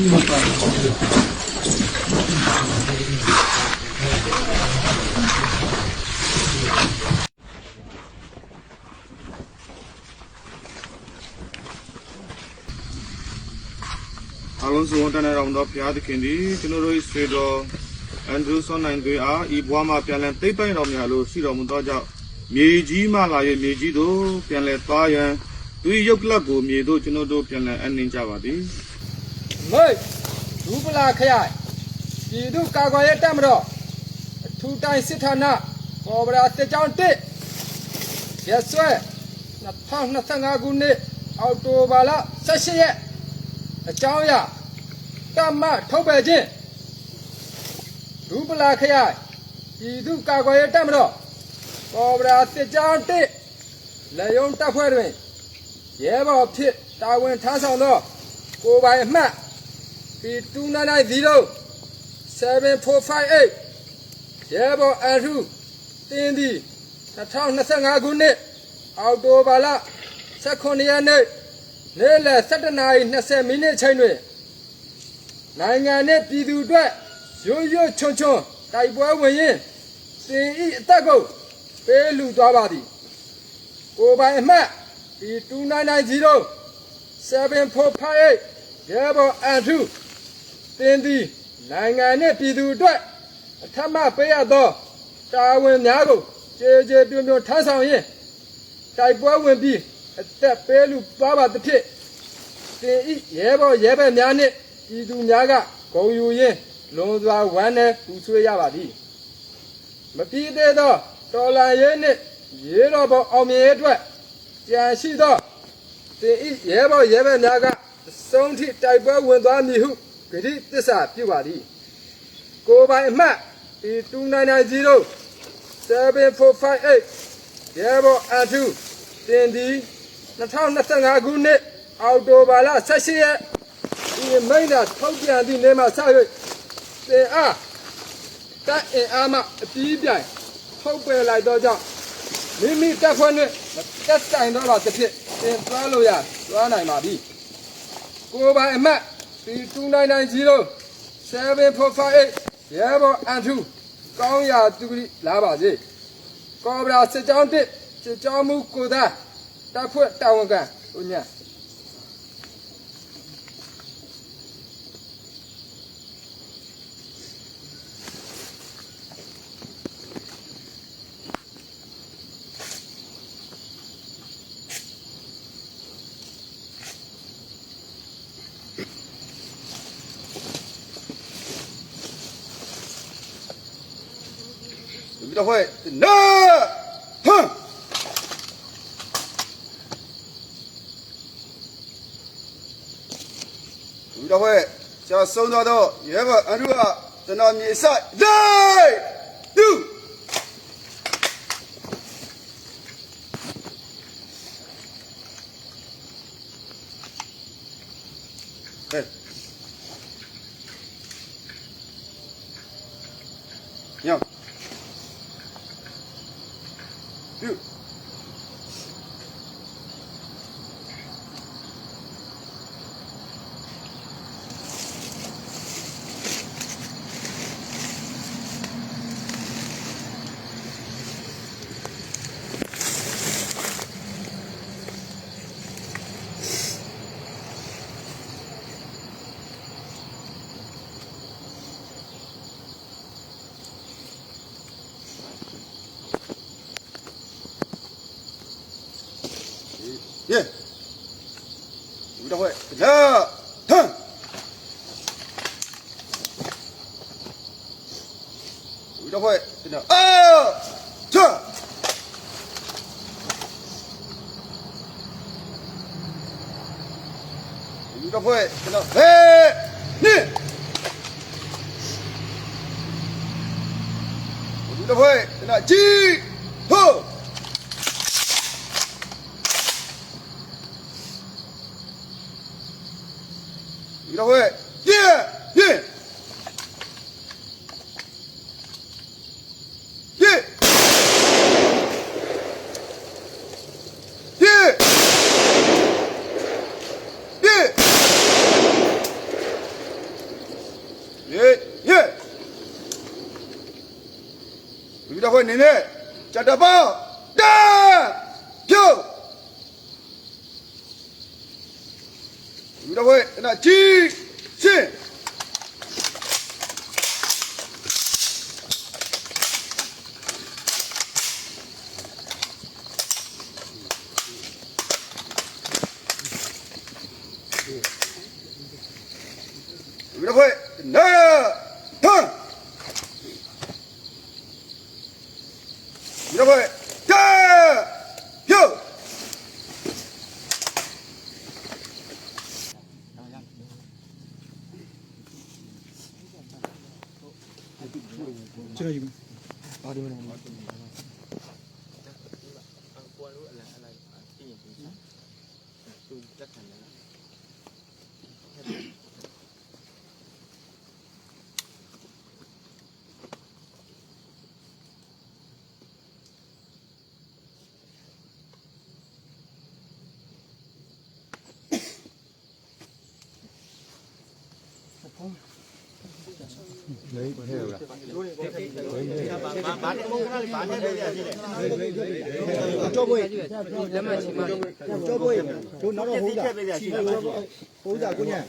လုံးစုံတန်းတဲ့တော်ဘုရားသခင်သည်ကျွန်တော်တို့ဆွေတော်အန်ဒရူးဆွန်နိုင်တွေအားဤဘဝမှာပြန်လည်သိမ့်ပိုင်တော်များလို့ရှိတော်မူသောကြောင့်မြေကြီးမှလာ၍မြေကြီးသို့ပြန်လည်သွားရန်သူ၏ရုပ်ကလပ်ကိုမြေသို့ကျွန်တော်တို့ပြန်လည်အနှင်ကြပါသည်မေဒူပလာခရိုင်ပြည်သူ့ကာကွယ်ရေးတပ်မတော်အထူးတိုင်းစစ်ဌာနပေါ်ပရာစစ်ကြောင်း1ရက်စွဲ2025ခုနှစ်အောက်တိုဘာလ18ရက်အကြောင်းအရာတမထုတ်ပယ်ခြင်းဒူပလာခရိုင်ပြည်သူ့ကာကွယ်ရေးတပ်မတော်ပေါ်ပရာစစ်ကြောင်း1လေယုံတပ်ဖွဲ့တွင်ရဲဘော်ဖြစ်တာဝန်ထမ်းဆောင်သောကိုပိုင်အမှတ် P2990 7458ရဲဘော်အန်ထူးတင်းသည်2025ခုနှစ်အောက်တိုဘာလ18ရက်နေ့နေ့လယ်17:20မိနစ်ချိန်တွင်နိုင်ငံနှင့်ပြည်သူအတွက်ရွရွချွန်ချွန်တိုက်ပွဲဝင်ရင်းတင်ဤအသက်ကိုပေးလူသွားပါသည်ကိုပိုင်အမှတ် P2990 7458ရဲဘော်အန်ထူးတင်းသည်နိုင်ငံနှင့်ပြည်သူအတွက်အထက်မှပေးရသောတာဝန်များကိုကျေကျေပြွန်ပြွန်ထမ်းဆောင်ရင်းတိုက်ပွဲဝင်ပြီးအသက်ပေးလူသွားပါသဖြင့်တင်ဤရဲဘော်ရဲဘက်များနှင့်ပြည်သူများကဂုဏ်ယူရင်းလွန်စွာဝမ်းနည်းပူဆွေးရပါသည်မပြီးသေးသောတော်လှန်ရေးနှင့်ရေတော်ပေါ်အောင်မြင်ရေးအတွက်ကြံရှိသောတင်ဤရဲဘော်ရဲဘက်များကအဆုံးထိတိုက်ပွဲဝင်သွားမည်ဟုဂတိသစ္စာပြုပါသည်ကိုပိုင်အမှတ် P2990 7458ရဲဘော်အန်ထူးတင်သည်2025ခုနှစ်အောက်တိုဘာလ18ရက်ဒီမိန့်သာထုတ်ပြန်သည့်နေ့မှစ၍တင်အားတပ်အင်အားမှအပြီးပြိုင်ထုတ်ပယ်လိုက်သောကြောင့်မိမိတပ်ဖွဲ့နှင့်တက်ဆိုင်သောပါတစ်ဖြစ်တင်သွားလို့ရသွားနိုင်ပါပြီကိုပိုင်အမှတ် P2990 7458ရဲဘော်အန်ထူးကောင်းရာသူကလာပါစေကော်ဘရာစစ်ကြောင်း1စစ်ကြောင်းမူကိုသားတပ်ဖွဲ့တာဝန်ခံဦးည这会那哼这会将送到ရဲဘော်အန်ထူးကကျွန်တော်မြေဆိုင်လိုက်ဒူဟဲ့ညောYou. Yeah. 吴大会，呀，哼。吴大会，真的啊，这。吴大会，真的，哎，你。吴大会，真的，鸡，吼。吴大会，耶耶耶耶耶到会奶奶叫他包干票，遇到会那鸡信。遇到会那疼，遇到会干票。这个有，八点钟。ကျော်ပွေလက်မှတ်ချင်ပါကျော်ပွေတို့နောက်တော့ဟိုးတာကိုညာ